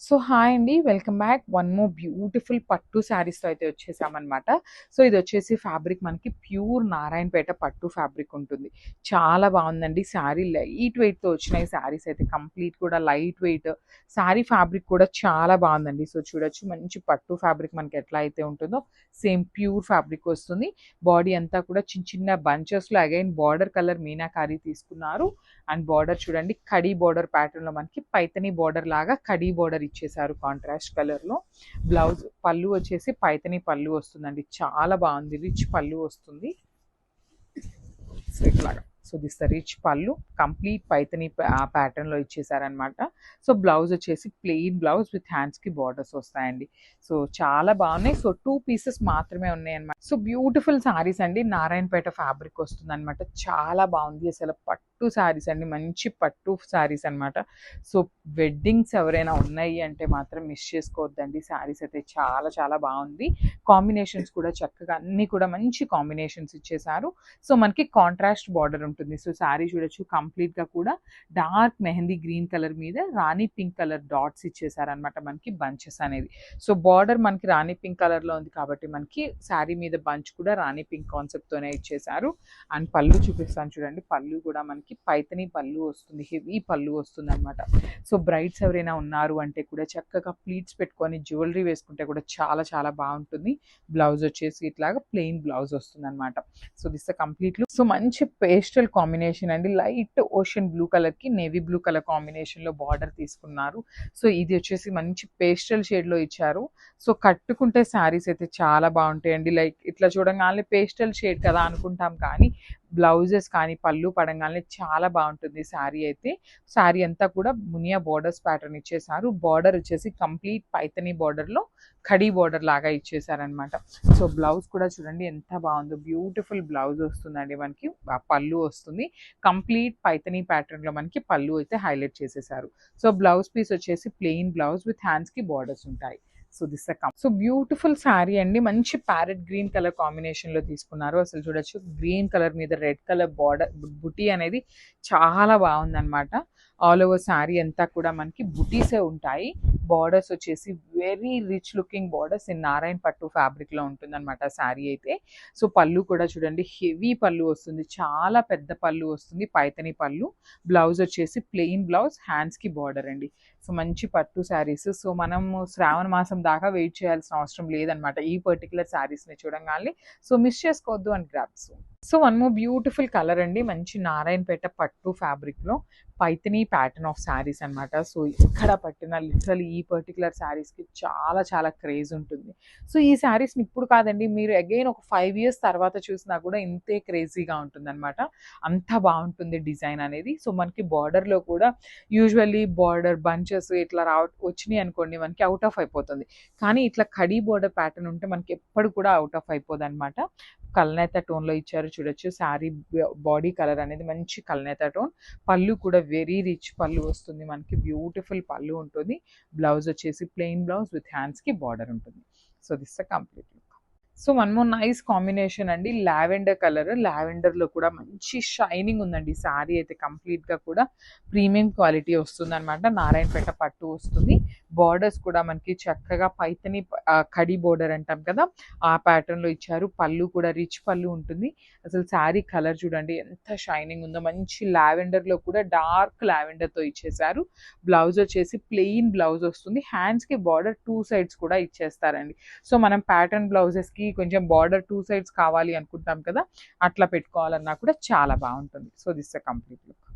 So hi అండి. Welcome back. One more beautiful పట్టు శారీస్‌తో అయితే వచ్చేసామనమాట. సో ఇదొచ్చేసి ఫ్యాబ్రిక్ మనకి ప్యూర్ నారాయణపేట పట్టు ఫ్యాబ్రిక్ ఉంటుంది. చాలా బావుందండి. శారీ లైట్ వెయిట్‌తో వచ్చినాయి శారీస్ అయితే కంప్లీట్ కూడా లైట్ వెయిట్. శారీ ఫ్యాబ్రిక్ కూడా చాలా బావుందండి. సో చూడొచ్చు మంచి పట్టు ఫ్యాబ్రిక్ మనకి ఎట్లా అయితే ఉంటుందో సేమ్ ప్యూర్ ఫ్యాబ్రిక్ వస్తుంది. బాడీ అంతా కూడా చిన్న చిన్న బంచెస్‌లో అగైన్ బార్డర్ కలర్ మీనాకారి తీసుకున్నారు. అండ్ బార్డర్ చూడండి కడీ బార్డర్ ప్యాటర్న్‌లో మనకి పైతని బార్డర్ లాగా కడీ బార్డర్ ఇచ్చేసారు కాంట్రాస్ట్ కలర్‌లో. బ్లౌజ్ పళ్ళు వచ్చేసి పైతని పళ్ళు వస్తుందండి. చాలా బాగుంది. రిచ్ పళ్ళు వస్తుంది. సో ఇట్లాగా సో దిస్ ద రిచ్ పళ్ళు కంప్లీట్ పైతని ప్యాటర్న్లో ఇచ్చేసారనమాట. సో బ్లౌజ్ వచ్చేసి ప్లెయిన్ బ్లౌజ్ విత్ హ్యాండ్స్కి బార్డర్స్ వస్తాయండి. సో చాలా బాగున్నాయి. సో 2 పీసెస్ మాత్రమే ఉన్నాయి అనమాట. సో బ్యూటిఫుల్ శారీస్ అండి. నారాయణపేట ఫ్యాబ్రిక్ వస్తుంది అనమాట. చాలా బాగుంది. అసలు పట్టు శారీస్ అండి. మంచి పట్టు శారీస్ అనమాట. సో వెడ్డింగ్స్ ఎవరైనా ఉన్నాయి అంటే మాత్రం మిస్ చేసుకోవద్దండి. శారీస్ అయితే చాలా చాలా బాగుంది. కాంబినేషన్స్ కూడా చక్కగా అన్నీ కూడా మంచి కాంబినేషన్స్ ఇచ్చేసారు. సో మనకి కాంట్రాస్ట్ బార్డర్ ఉంటుంది. సో శారీ చూడొచ్చు కంప్లీట్గా కూడా డార్క్ మెహందీ గ్రీన్ కలర్ మీద రాణి పింక్ కలర్ డాట్స్ ఇచ్చేసారనమాట మనకి బంచెస్ అనేది. సో బార్డర్ మనకి రాణి పింక్ కలర్లో ఉంది కాబట్టి మనకి శారీ మీద బంచ్ కూడా రాణి పింక్ కాన్సెప్ట్తోనే ఇచ్చేసారు. అండ్ పళ్ళు చూపిస్తాను చూడండి. పళ్ళు కూడా మనకి పైతని పళ్ళు వస్తుంది. హెవీ పళ్ళు వస్తుంది అనమాట. సో బ్రైడ్స్ ఎవరైనా ఉన్నారు అంటే కూడా చక్కగా ప్లీట్స్ పెట్టుకొని జ్యువెలరీ వేసుకుంటే కూడా చాలా చాలా బాగుంటుంది. బ్లౌజ్ వచ్చేసి ఇట్లాగా ప్లెయిన్ బ్లౌజ్ వస్తుంది అనమాట. So this complete look. So మంచి పేస్టల్ కాంబినేషన్ అండి. లైట్ ఓషన్ బ్లూ కలర్ కి నేవీ బ్లూ కలర్ కాంబినేషన్ లో బార్డర్ తీసుకున్నారు. సో ఇది వచ్చేసి మంచి పేస్టల్ షేడ్ లో ఇచ్చారు. సో కట్టుకుంటే శారీస్ అయితే చాలా బాగుంటాయండి. లైక్ ఇట్లా చూడంగానే పేస్టల్ షేడ్ కదా అనుకుంటాం కానీ బ్లౌజెస్ కానీ పళ్ళు పడంగానే చాలా బాగుంటుంది శారీ అయితే. శారీ అంతా కూడా మునియా బోర్డర్స్ ప్యాటర్న్ ఇచ్చేసారు. బార్డర్ వచ్చేసి కంప్లీట్ పైతని బార్డర్లో ఖడీ బార్డర్ లాగా ఇచ్చేసారనమాట. సో బ్లౌజ్ కూడా చూడండి ఎంత బాగుందో. బ్యూటిఫుల్ బ్లౌజ్ వస్తుందండి మనకి. పళ్ళు వస్తుంది. కంప్లీట్ పైతని ప్యాటర్న్లో మనకి పళ్ళు అయితే హైలైట్ చేసేసారు. సో బ్లౌజ్ పీస్ వచ్చేసి ప్లెయిన్ బ్లౌజ్ విత్ హ్యాండ్స్కి బార్డర్స్ ఉంటాయి. So this so beautiful sari అండి. మంచి ప్యారెట్ గ్రీన్ కలర్ కాంబినేషన్లో తీసుకున్నారు. అసలు చూడొచ్చు గ్రీన్ కలర్ మీద రెడ్ కలర్ బార్డర్ బుటీ అనేది చాలా బాగుందన్నమాట. ఆల్ ఓవర్ శారీ అంతా కూడా మనకి బుటీసే ఉంటాయి. బార్డర్స్ వచ్చేసి very rich looking borders in Narayana పట్టు ఫ్యాబ్రిక్లో ఉంటుందన్నమాట శారీ అయితే. సో పళ్ళు కూడా చూడండి హెవీ పళ్ళు వస్తుంది. చాలా పెద్ద పళ్ళు వస్తుంది. పైతని పళ్ళు. బ్లౌజ్ వచ్చేసి ప్లెయిన్ బ్లౌజ్ హ్యాండ్స్కి బార్డర్ అండి. సో మంచి పట్టు శారీస్. సో మనము శ్రావణ మాసం దాకా వెయిట్ చేయాల్సిన అవసరం లేదనమాట ఈ పర్టికులర్ శారీస్ని చూడంగానే. సో మిస్ చేసుకోవద్దు అని grasp. So one more beautiful colour అండి. మంచి నారాయణపేట పట్టు ఫ్యాబ్రిక్లో పైతని ప్యాటర్న్ ఆఫ్ శారీస్ అనమాట. సో ఎక్కడ పట్టిన లిటరలీ ఈ పర్టికులర్ శారీస్కి చాలా చాలా క్రేజ్ ఉంటుంది. సో ఈ శారీస్ని ఇప్పుడు కాదండి మీరు అగైన్ ఒక 5 years తర్వాత చూసినా కూడా ఇంతే క్రేజీగా ఉంటుంది అనమాట. అంత బాగుంటుంది డిజైన్ అనేది. సో మనకి బార్డర్లో కూడా యూజువల్లీ బార్డర్ బంచెస్ ఇట్లా వచ్చినాయి అనుకోండి మనకి అవుట్ ఆఫ్ అయిపోతుంది. కానీ ఇట్లా కడీ బార్డర్ ప్యాటర్న్ ఉంటే మనకి ఎప్పుడు కూడా అవుట్ ఆఫ్ అయిపోదు అనమాట. కల్నేత టోన్లో ఇచ్చారు చూడొచ్చు. శారీ బాడీ కలర్ అనేది మంచి కల్నేత టోన్. పళ్ళు కూడా వెరీ రిచ్ పళ్ళు వస్తుంది మనకి. బ్యూటిఫుల్ పళ్ళు ఉంటుంది. బ్లౌజ్ వచ్చేసి ప్లెయిన్ బ్లౌజ్ విత్ హ్యాండ్స్కి బార్డర్ ఉంటుంది. So this complete look. So one more nice combination అండి. Lavender colour. లావెండర్లో కూడా మంచి షైనింగ్ ఉందండి. శారీ అయితే కంప్లీట్గా కూడా ప్రీమియం క్వాలిటీ వస్తుంది అనమాట. నారాయణపేట పట్టు వస్తుంది. బార్డర్స్ కూడా మనకి చక్కగా పైతని కడి బార్డర్ అంటాం కదా ఆ ప్యాటర్న్లో ఇచ్చారు. పళ్ళు కూడా రిచ్ పళ్ళు ఉంటుంది. అసలు శారీ కలర్ చూడండి ఎంత షైనింగ్ ఉందో. మంచి లావెండర్లో కూడా డార్క్ లావెండర్తో ఇచ్చేసారు. బ్లౌజ్ వచ్చేసి ప్లెయిన్ బ్లౌజ్ వస్తుంది. హ్యాండ్స్కి బార్డర్ 2 sides కూడా ఇచ్చేస్తారండి. సో మనం ప్యాటర్న్ బ్లౌజెస్కి కొంచెం బార్డర్ 2 sides కావాలి అనుకుంటాం కదా అట్లా పెట్టుకోవాలన్నా కూడా చాలా బాగుంటుంది. So this complete look.